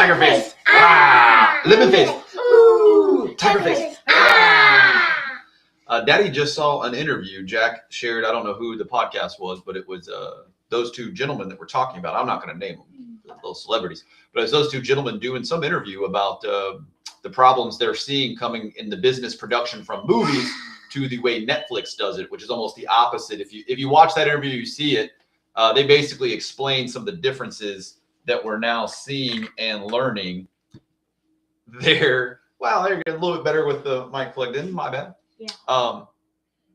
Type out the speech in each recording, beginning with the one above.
tiger face. Ah. Lemon face. Ooh. Tiger face. Ah. Daddy just saw an interview. Jack shared, I don't know who the podcast was, but it was those two gentlemen that we're talking about. I'm not going to name them, little celebrities, but it's those two gentlemen doing some interview about the problems they're seeing coming in the business production from movies to the way Netflix does it, which is almost the opposite. If you watch that interview, you see it. They basically explain some of the differences that we're now seeing and learning. They're getting a little bit better with the mic plugged in. My bad. Yeah.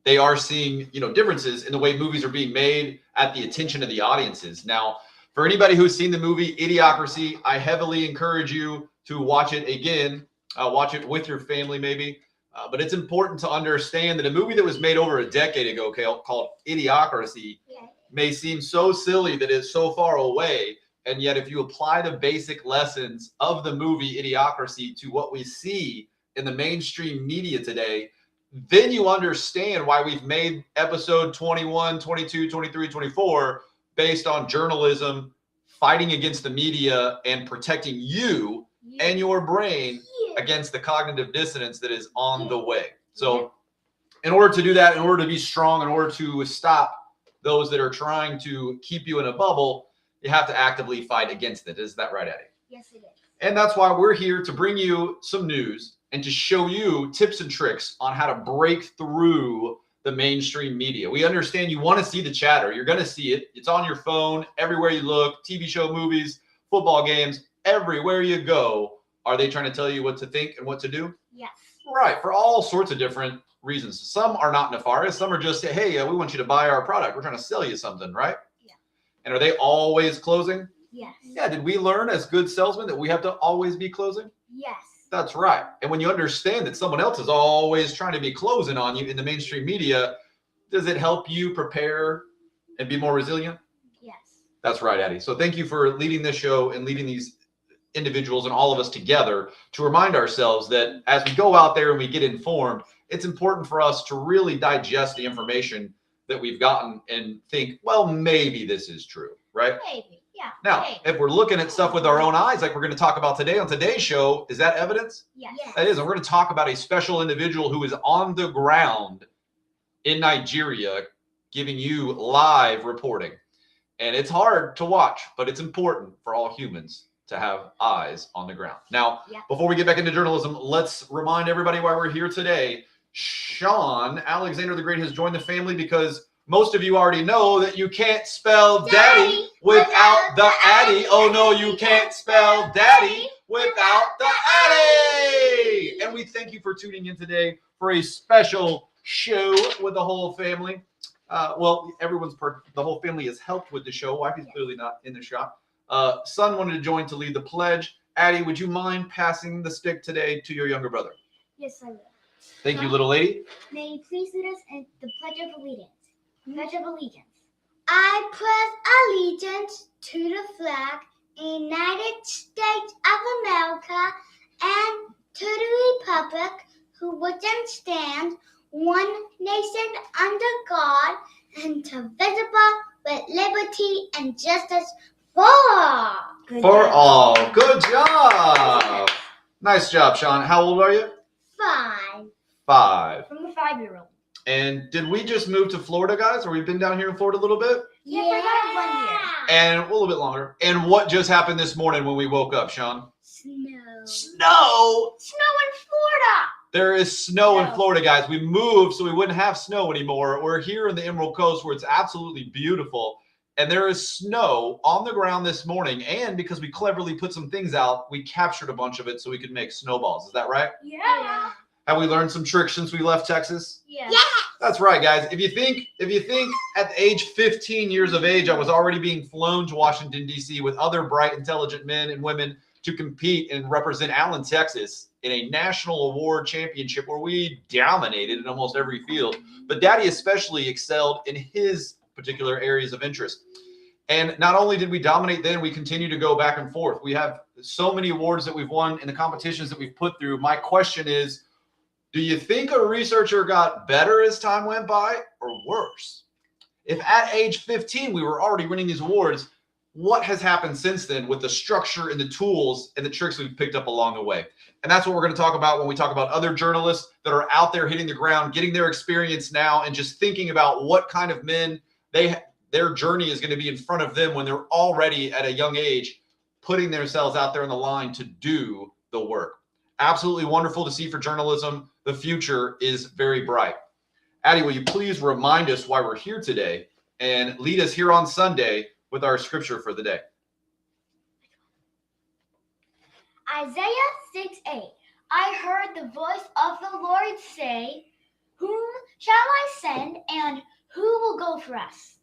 They are seeing, differences in the way movies are being made at the attention of the audiences. Now, for anybody who's seen the movie Idiocracy, I heavily encourage you to watch it again. Watch it with your family, maybe. But it's important to understand that a movie that was made over a decade ago called Idiocracy may seem so silly that it's so far away. And yet, if you apply the basic lessons of the movie Idiocracy to what we see in the mainstream media today, then you understand why we've made episode 21, 22, 23, 24 based on journalism, fighting against the media, and protecting you and your brain against the cognitive dissonance that is on the way. So in order to do that, in order to be strong, in order to stop those that are trying to keep you in a bubble, you have to actively fight against it. Is that right, Addie? Yes, it is. And that's why we're here to bring you some news and to show you tips and tricks on how to break through the mainstream media. We understand you want to see the chatter. You're going to see it. It's on your phone, everywhere you look, TV show, movies, football games, everywhere you go. Are they trying to tell you what to think and what to do? Yes. Right, for all sorts of different reasons. Some are not nefarious. Some are just, hey, we want you to buy our product. We're trying to sell you something, right? Yeah. And are they always closing? Yes. Yeah, did we learn as good salesmen that we have to always be closing? Yes. That's right. And when you understand that someone else is always trying to be closing on you in the mainstream media, does it help you prepare and be more resilient? Yes. That's right, Addie. So thank you for leading this show and leading these individuals and all of us together to remind ourselves that as we go out there and we get informed, it's important for us to really digest the information that we've gotten and think, well, maybe this is true, right? Maybe, yeah. Now, if we're looking at stuff with our own eyes, like we're going to talk about today on today's show, is that evidence? Yes. That is. And we're going to talk about a special individual who is on the ground in Nigeria giving you live reporting. And it's hard to watch, but it's important for all humans to have eyes on the ground. Now, before we get back into journalism, let's remind everybody why we're here today. Sean Alexander the Great has joined the family because most of you already know that you can't spell daddy without the Addy. Oh no, you can't spell daddy without the Addy. And we thank you for tuning in today for a special show with the whole family. Well, the whole family has helped with the show. Wife is clearly not in the shot. Son wanted to join to lead the pledge. Addie, would you mind passing the stick today to your younger brother? Yes, I will. Thank you, little lady. May you please lead us in the Pledge of Allegiance. Pledge of Allegiance. I pledge allegiance to the flag, United States of America, and to the republic which stands one nation under God, indivisible, with liberty and justice for all. Good job. Nice job, Sean. How old are you? 5. 5. From the 5-year-old. And did we just move to Florida, guys? Or we've been down here in Florida a little bit? Yeah, for about 1 year. And a little bit longer. And what just happened this morning when we woke up, Sean? Snow. Snow? Snow in Florida. There is snow in Florida, guys. We moved so we wouldn't have snow anymore. We're here in the Emerald Coast where it's absolutely beautiful. And there is snow on the ground this morning. And because we cleverly put some things out, we captured a bunch of it so we could make snowballs. Is that right? Yeah. Have we learned some tricks since we left Texas? Yeah. That's right, guys. If you think at the age 15 years of age, I was already being flown to Washington, D.C. with other bright, intelligent men and women to compete and represent Allen, Texas in a national award championship where we dominated in almost every field. But Daddy especially excelled in his particular areas of interest. And not only did we dominate then, we continue to go back and forth. We have so many awards that we've won in the competitions that we've put through. My question is, do you think a researcher got better as time went by or worse? If at age 15 we were already winning these awards, what has happened since then with the structure and the tools and the tricks we've picked up along the way. And that's what we're going to talk about when we talk about other journalists that are out there hitting the ground, getting their experience now, and just thinking about what kind of men their journey is going to be in front of them when they're already at a young age putting themselves out there on the line to do the work. Absolutely wonderful to see for journalism. The future is very bright. Addy, will you please remind us why we're here today and lead us here on Sunday with our scripture for the day? Isaiah 6:8. I heard the voice of the Lord say, whom shall I send, and who will go for us?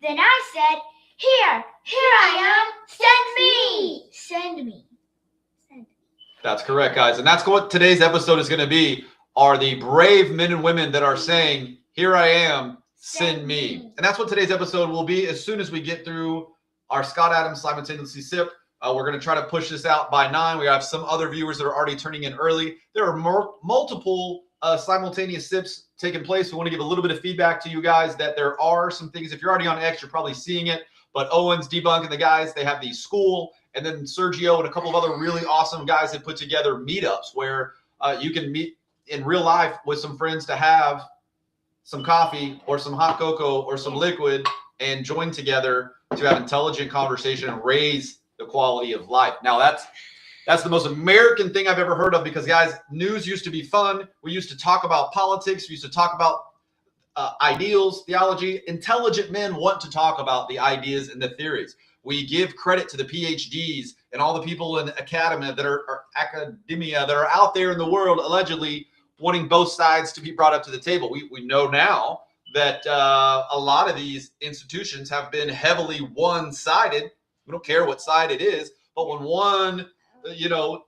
Then I said, here I am, send me. Send me. Send me. That's correct, guys. And that's what today's episode is going to be, are the brave men and women that are saying, here I am, send me. And that's what today's episode will be as soon as we get through our Scott Adams simultaneously sip. We're going to try to push this out by 9. We have some other viewers that are already turning in early. There are multiple simultaneous sips taking place. We want to give a little bit of feedback to you guys that there are some things. If you're already on X, you're probably seeing it. But Owen's Debunk and the guys, they have the school. And then Sergio and a couple of other really awesome guys that put together meetups where you can meet in real life with some friends to have some coffee or some hot cocoa or some liquid and join together to have intelligent conversation and raise the quality of life. Now that's the most American thing I've ever heard of, because guys, news used to be fun. We used to talk about politics. We used to talk about ideals, theology. Intelligent men want to talk about the ideas and the theories. We give credit to the PhDs and all the people in academia that are out there in the world allegedly wanting both sides to be brought up to the table. We know now that a lot of these institutions have been heavily one-sided. We don't care what side it is, but when one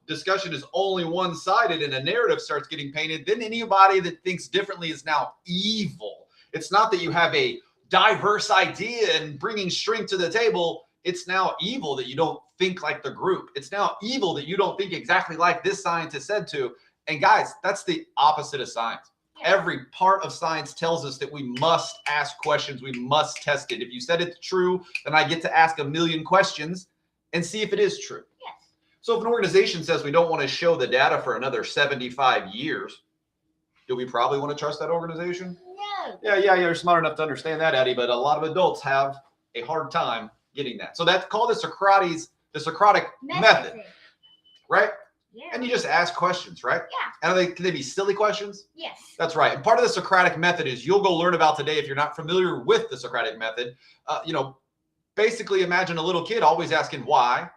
discussion is only one-sided and a narrative starts getting painted, then anybody that thinks differently is now evil. It's not that you have a diverse idea and bringing strength to the table. It's now evil that you don't think like the group. It's now evil that you don't think exactly like this scientist said to. And guys, that's the opposite of science. Every part of science tells us that we must ask questions. We must test it. If you said it's true, then I get to ask a million questions and see if it is true. Yes. So if an organization says we don't want to show the data for another 75 years, do we probably want to trust that organization? No. Yeah, you're smart enough to understand that, Addy, but a lot of adults have a hard time getting that. So that's called the Socratic method, right? Yeah. And you just ask questions, right? Yeah. And can they be silly questions? Yes. That's right. And part of the Socratic method is you'll go learn about today if you're not familiar with the Socratic method. Basically imagine a little kid always asking why.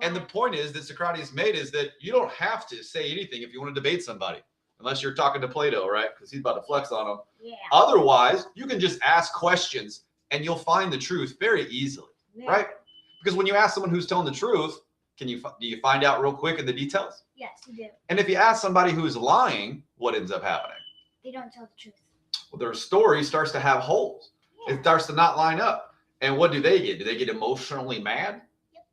And the point is that Socrates made is that you don't have to say anything if you want to debate somebody, unless you're talking to Plato, right? Because he's about to flex on them. Yeah. Otherwise, you can just ask questions and you'll find the truth very easily, right? Because when you ask someone who's telling the truth, do you find out real quick in the details? Yes, you do. And if you ask somebody who's lying, what ends up happening? They don't tell the truth. Well, their story starts to have holes. Yeah. It starts to not line up. And what do they get? Do they get emotionally mad? Yep.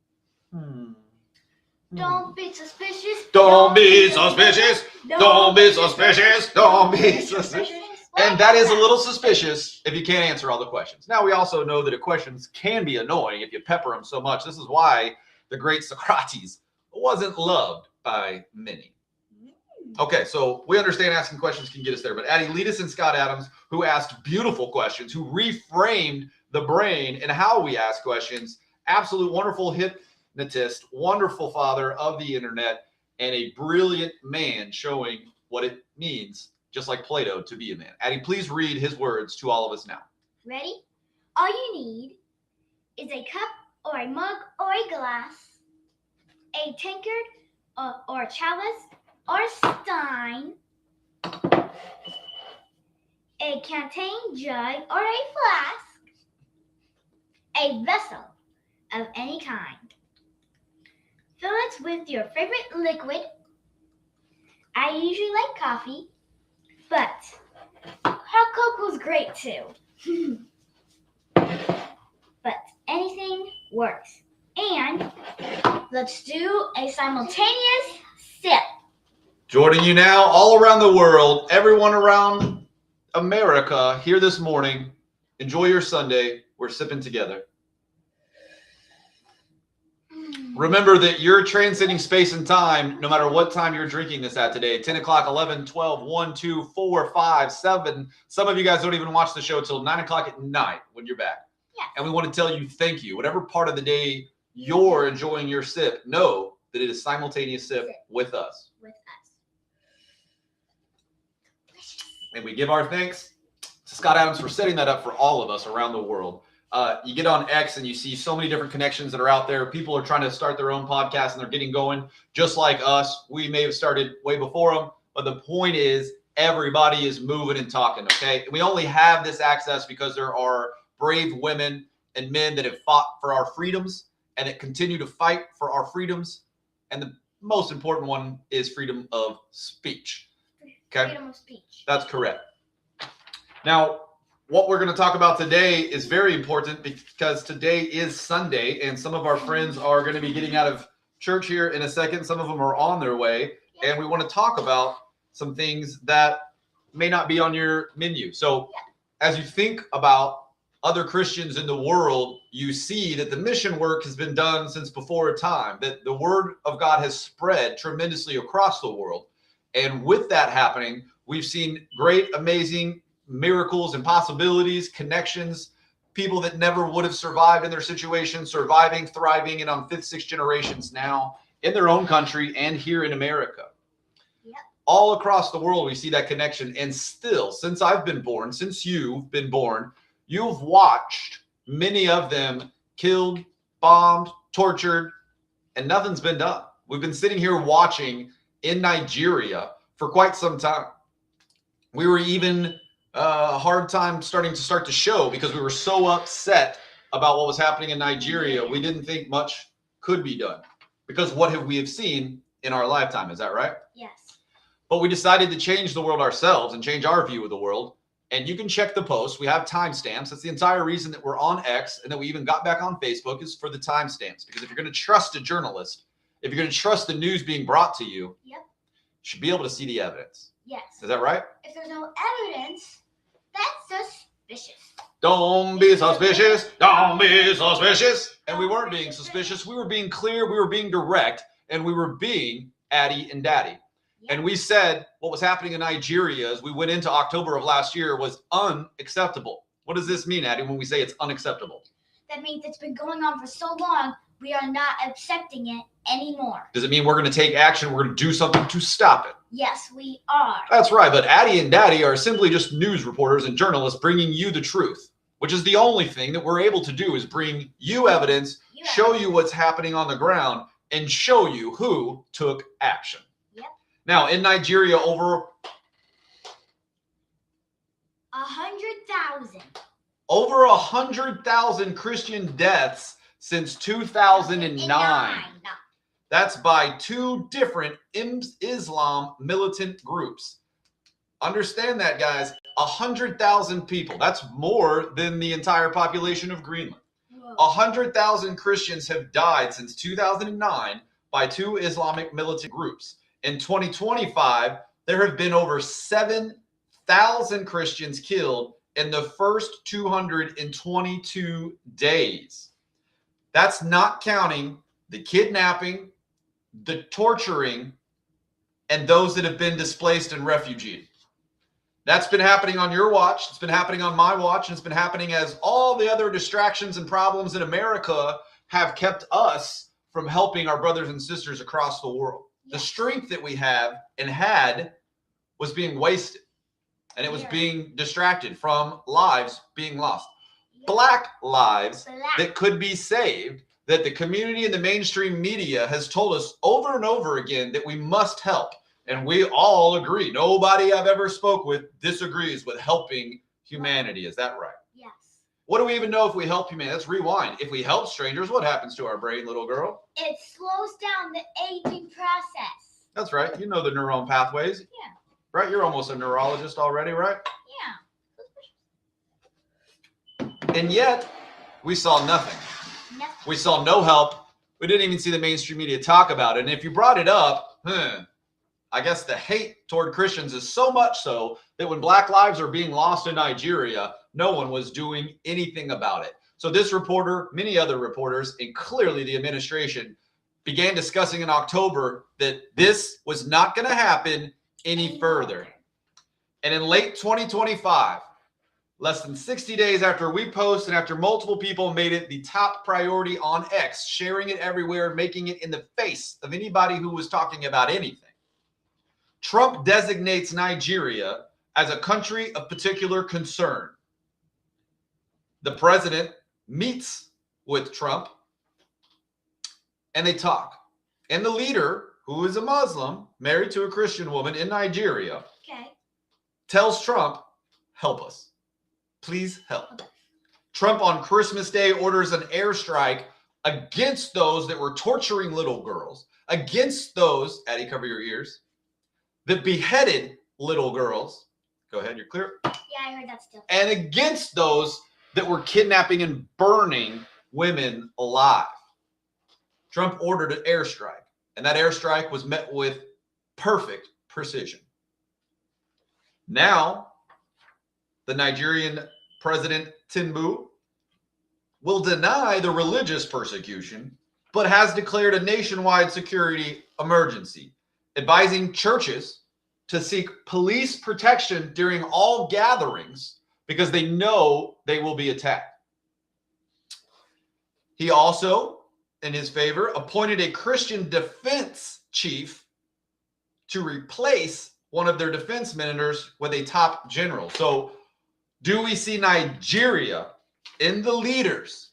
Don't be suspicious. Don't be suspicious. Don't be suspicious. Don't be suspicious. And that is a little suspicious if you can't answer all the questions. Now, we also know that the questions can be annoying if you pepper them so much. This is why the great Socrates wasn't loved by many. Okay, so we understand asking questions can get us there. But Addy, lead us in Scott Adams, who asked beautiful questions, who reframed the brain and how we ask questions. Absolute wonderful hypnotist, wonderful father of the internet, and a brilliant man showing what it means, just like Plato, to be a man. Addy, please read his words to all of us now. Ready? All you need is a cup or a mug or a glass, a tankard or a chalice or a stein, a canteen jug or a flask, a vessel of any kind. Fill it with your favorite liquid. I usually like coffee, but hot cocoa is great too. But anything works. And let's do a simultaneous sip. Joining you now all around the world, everyone around America here this morning Enjoy your Sunday. We're sipping together. Remember that you're transcending space and time no matter what time you're drinking this at today. 10 o'clock, 11, 12, 1, 2, 4, 5, 7. Some of you guys don't even watch the show till 9 o'clock at night when you're back. Yes. And we want to tell you thank you. Whatever part of the day you're enjoying your sip, know that it is simultaneous sip with us. And we give our thanks to Scott Adams for setting that up for all of us around the world. You get on X and you see so many different connections that are out there. People are trying to start their own podcast and they're getting going just like us. We may have started way before them, but the point is everybody is moving and talking, okay? We only have this access because there are brave women and men that have fought for our freedoms and that continue to fight for our freedoms. And the most important one is freedom of speech. Okay? Freedom of speech. That's correct. Now, what we're going to talk about today is very important because today is Sunday and some of our friends are going to be getting out of church here in a second. Some of them are on their way, and we want to talk about some things that may not be on your menu. So as you think about other Christians in the world, you see that the mission work has been done since before time, that the word of God has spread tremendously across the world. And with that happening, we've seen great, amazing miracles and possibilities, connections, people that never would have survived in their situation, surviving, thriving, and on 5th, 6th generations now in their own country and here in America. Yep. All across the world, we see that connection. And still, since I've been born, since you've been born, you've watched many of them killed, bombed, tortured, and nothing's been done. We've been sitting here watching in Nigeria for quite some time. We were even a hard time starting the show because we were so upset about what was happening in Nigeria. We didn't think much could be done because what have we seen in our lifetime? Is that right? Yes. But we decided to change the world ourselves and change our view of the world. And you can check the post. We have timestamps. That's the entire reason that we're on X and that we even got back on Facebook is for the timestamps. Because if you're going to trust a journalist, if you're going to trust the news being brought to you, you should be able to see the evidence. Yes. Is that right? If there's no evidence, that's suspicious. Don't be suspicious. Don't be suspicious. And we weren't being suspicious. We were being clear. We were being direct. And we were being Addy and Daddy. And we said what was happening in Nigeria as we went into October of last year was unacceptable. What does this mean, Addy, when we say it's unacceptable? That means it's been going on for so long, we are not accepting it anymore. Does it mean we're going to take action? We're going to do something to stop it? Yes, we are. That's right. But Addy and Daddy are simply just news reporters and journalists bringing you the truth, which is the only thing that we're able to do is bring you evidence, show you what's happening on the ground, and show you who took action. Yep. Now, in Nigeria, over 100,000. Over 100,000 Christian deaths since 2009. That's by two different Islam militant groups. Understand that, guys. 100,000 people. That's more than the entire population of Greenland. 100,000 Christians have died since 2009 by two Islamic militant groups. In 2025, there have been over 7,000 Christians killed in the first 222 days. That's not counting the kidnapping, the torturing, and those that have been displaced and refugeed. That's been happening on your watch. It's been happening on my watch. And it's been happening as all the other distractions and problems in America have kept us from helping our brothers and sisters across the world. The strength that we have and had was being wasted. And it was being distracted from lives being lost. Black lives that could be saved, that the community and the mainstream media has told us over and over again that we must help. And we all agree. Nobody I've ever spoke with disagrees with helping humanity. Is that right? Yes. What do we even know if we help humanity? Let's rewind. If we help strangers, what happens to our brain, little girl? It slows down the aging process. That's right. You know the neuron pathways. Yeah. Right? You're almost a neurologist already, right? Yeah. And yet, we saw nothing. We saw no help. We didn't even see the mainstream media talk about it. And if you brought it up, I guess the hate toward Christians is so much so that when black lives are being lost in Nigeria, No one was doing anything about it. So this reporter, many other reporters, and clearly the administration began discussing in October that this was not going to happen any further. And in late 2025, less than 60 days after we post and after multiple people made it the top priority on X, sharing it everywhere, making it in the face of anybody who was talking about anything, Trump designates Nigeria as a country of particular concern. The president meets with Trump and they talk. And the leader, who is a Muslim, married to a Christian woman in Nigeria, tells Trump, help us. Please help. Okay. Trump on Christmas Day orders an airstrike against those that were torturing little girls, against those, Addie, cover your ears, that beheaded little girls. Go ahead, you're clear. Yeah, I heard that still. And against those that were kidnapping and burning women alive. Trump ordered an airstrike, and that airstrike was met with perfect precision. Now, the Nigerian President Tinubu will deny the religious persecution, but has declared a nationwide security emergency, advising churches to seek police protection during all gatherings because they know they will be attacked. He also, in his favor, appointed a Christian defense chief to replace one of their defense ministers with a top general. So do we see Nigeria in the leaders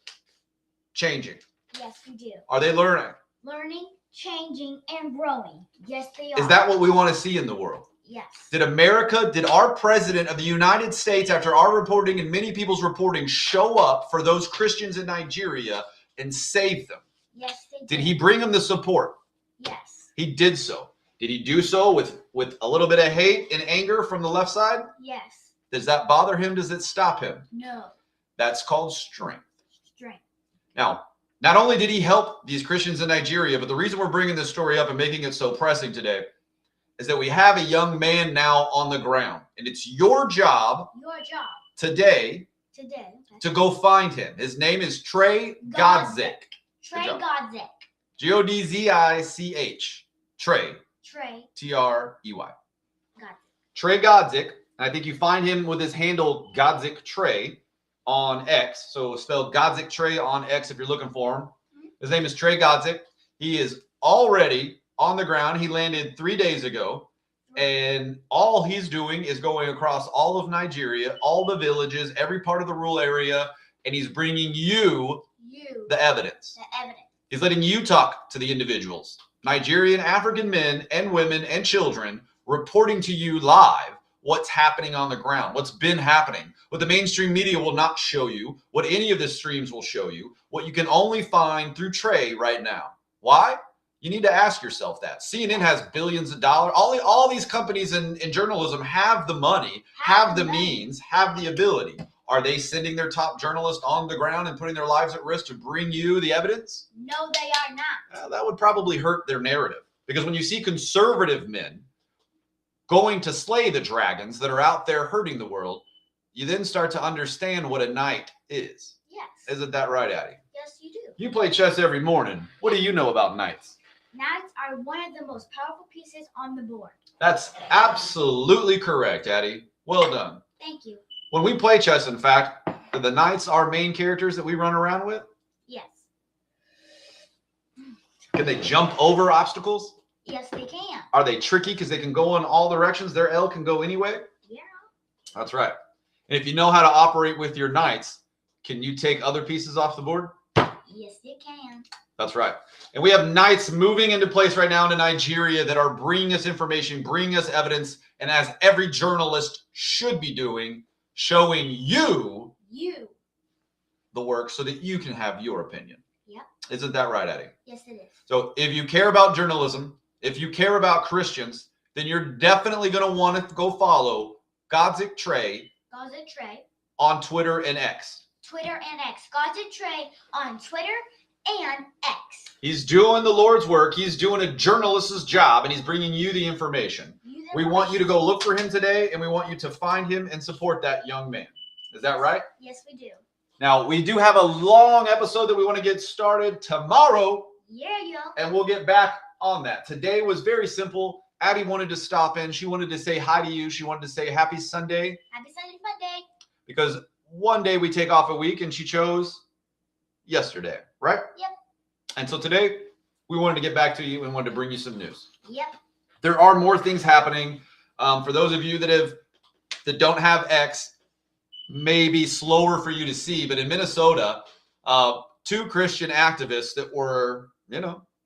changing? Yes, we do. Are they learning? Learning, changing, and growing. Yes, they are. Is that what we want to see in the world? Yes. Did our president of the United States, after our reporting and many people's reporting, show up for those Christians in Nigeria and save them? Yes, they did. Did he bring them the support? Yes. He did so. Did he do so with a little bit of hate and anger from the left side? Yes. Does that bother him? Does it stop him? No. That's called strength. Strength. Now, not only did he help these Christians in Nigeria, but the reason we're bringing this story up and making it so pressing today is that we have a young man now on the ground. And it's your job today to go find him. His name is Trey Godzich. Trey Godzich. Godzich. Trey. Trey. Godzich. Trey Godzich. I think you find him with his handle Godzich Trey on X. So spelled Godzich Trey on X if you're looking for him. His name is Trey Godzich. He is already on the ground. He landed 3 days ago. And all he's doing is going across all of Nigeria, all the villages, every part of the rural area, and he's bringing you the evidence. He's letting you talk to the individuals, Nigerian African men and women and children, reporting to you live what's happening on the ground, what's been happening, what the mainstream media will not show you, what any of the streams will show you, what you can only find through Trey right now. Why? You need to ask yourself that. CNN has billions of dollars. All these companies in journalism have the money, have the means, have the ability. Are they sending their top journalist on the ground and putting their lives at risk to bring you the evidence? No, they are not. That would probably hurt their narrative. Because when you see conservative men going to slay the dragons that are out there hurting the world, you then start to understand what a knight is. Yes. Isn't that right, Addie? Yes, you do. You play chess every morning. What do you know about knights? Knights are one of the most powerful pieces on the board. That's absolutely correct, Addie. Well done. Thank you. When we play chess, in fact, are the knights our main characters that we run around with? Yes. Can they jump over obstacles? Yes, they can. Are they tricky because they can go in all directions? Their L can go anyway? Yeah. That's right. And if you know how to operate with your knights, can you take other pieces off the board? Yes, they can. That's right. And we have knights moving into place right now into Nigeria that are bringing us information, bringing us evidence, and as every journalist should be doing, showing you the work so that you can have your opinion. Yep. Isn't that right, Addie? Yes, it is. So if you care about journalism, if you care about Christians, then you're definitely going to want to go follow Godzich Trey on Twitter and X. Godzich Trey on Twitter and X. He's doing the Lord's work. He's doing a journalist's job, and he's bringing you the information. We want you to go look for him today, and we want you to find him and support that young man. Is that right? Yes, we do. Now, we do have a long episode that we want to get started tomorrow. Yeah. And we'll get back on that. Today was very simple. Addie wanted to stop in. She wanted to say hi to you. She wanted to say happy Sunday. Happy Sunday, Monday. Because one day we take off a week, and she chose yesterday, right? Yep. And so today we wanted to get back to you and wanted to bring you some news. Yep. There are more things happening. For those of you that don't have X, may be slower for you to see, but in Minnesota, two Christian activists that were,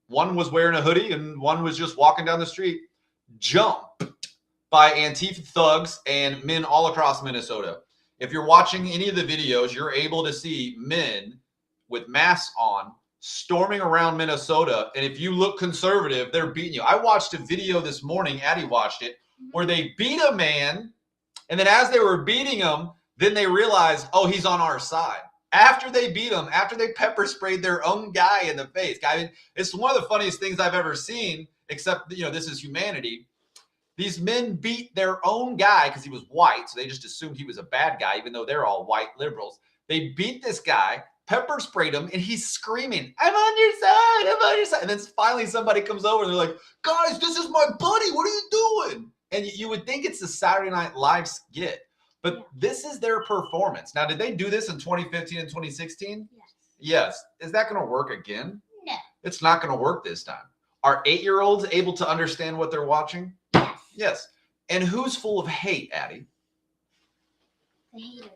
one was wearing a hoodie and one was just walking down the street, jumped by Antifa thugs and men all across Minnesota. If you're watching any of the videos, you're able to see men with masks on storming around Minnesota. And if you look conservative, they're beating you. I watched a video this morning, Addie watched it, where they beat a man. And then as they were beating him, then they realized, oh, he's on our side. After they beat him, after they pepper sprayed their own guy in the face. I mean, it's one of the funniest things I've ever seen, except, this is humanity. These men beat their own guy because he was white, so they just assumed he was a bad guy, even though they're all white liberals. They beat this guy, pepper sprayed him, and he's screaming, I'm on your side, I'm on your side. And then finally somebody comes over and they're like, guys, this is my buddy, what are you doing? And you would think it's the Saturday Night Live skit, but this is their performance. Now, did they do this in 2015 and 2016? Yes. Is that going to work again? No. It's not going to work this time. Are 8-year-olds able to understand what they're watching? Yes. Yes. And who's full of hate, Addie? The haters.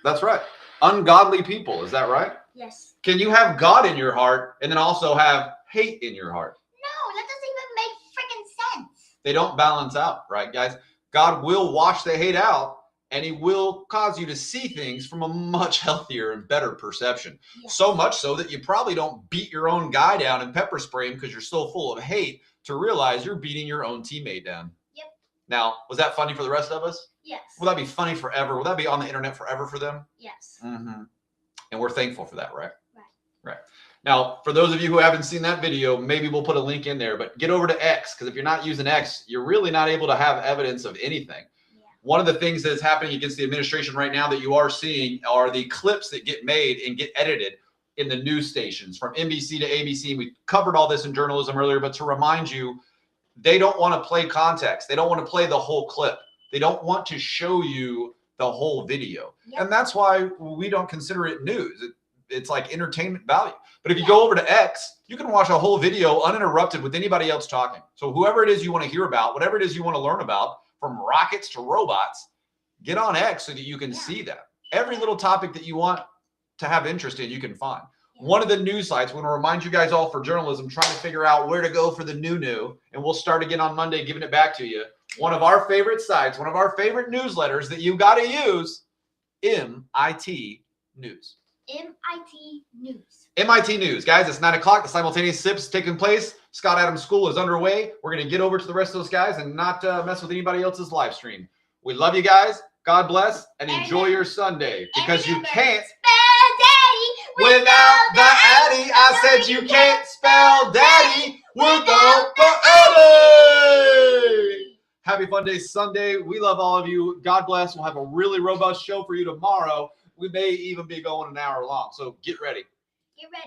That's right. Ungodly people. Is that right? Yes. Can you have God in your heart and then also have hate in your heart? No, that doesn't even make freaking sense. They don't balance out, right, guys? God will wash the hate out, and he will cause you to see things from a much healthier and better perception. Yes. So much so that you probably don't beat your own guy down and pepper spray him because you're so full of hate to realize you're beating your own teammate down. Yep. Now, was that funny for the rest of us? Yes. Will that be funny forever? Will that be on the internet forever for them? Yes. Mm-hmm. And we're thankful for that, right? Right. Now, for those of you who haven't seen that video, maybe we'll put a link in there, but get over to X, because if you're not using X, you're really not able to have evidence of anything. Yeah. One of the things that is happening against the administration right now that you are seeing are the clips that get made and get edited in the news stations from NBC to ABC. We covered all this in journalism earlier, but to remind you, they don't want to play context. They don't want to play the whole clip. They don't want to show you the whole video. Yep. And that's why we don't consider it news. It's like entertainment value. But if you go over to X, you can watch a whole video uninterrupted with anybody else talking. So whoever it is you want to hear about, whatever it is you want to learn about, from rockets to robots, get on X so that you can see that. Every little topic that you want to have interest in, you can find. One of the news sites, we want to remind you guys all for journalism, trying to figure out where to go for the new, and we'll start again on Monday giving it back to you. One of our favorite sites, one of our favorite newsletters that you got to use, MIT News. MIT News. MIT News. Guys, it's 9 o'clock. The simultaneous sips taking place. Scott Adams School is underway. We're going to get over to the rest of those guys and not mess with anybody else's live stream. We love you guys. God bless and enjoy your Sunday, because you can't spell daddy without the Addy. I said you can't spell daddy without the Addy. Happy Fun Day Sunday. We love all of you. God bless. We'll have a really robust show for you tomorrow. We may even be going an hour long, so get ready. Get ready.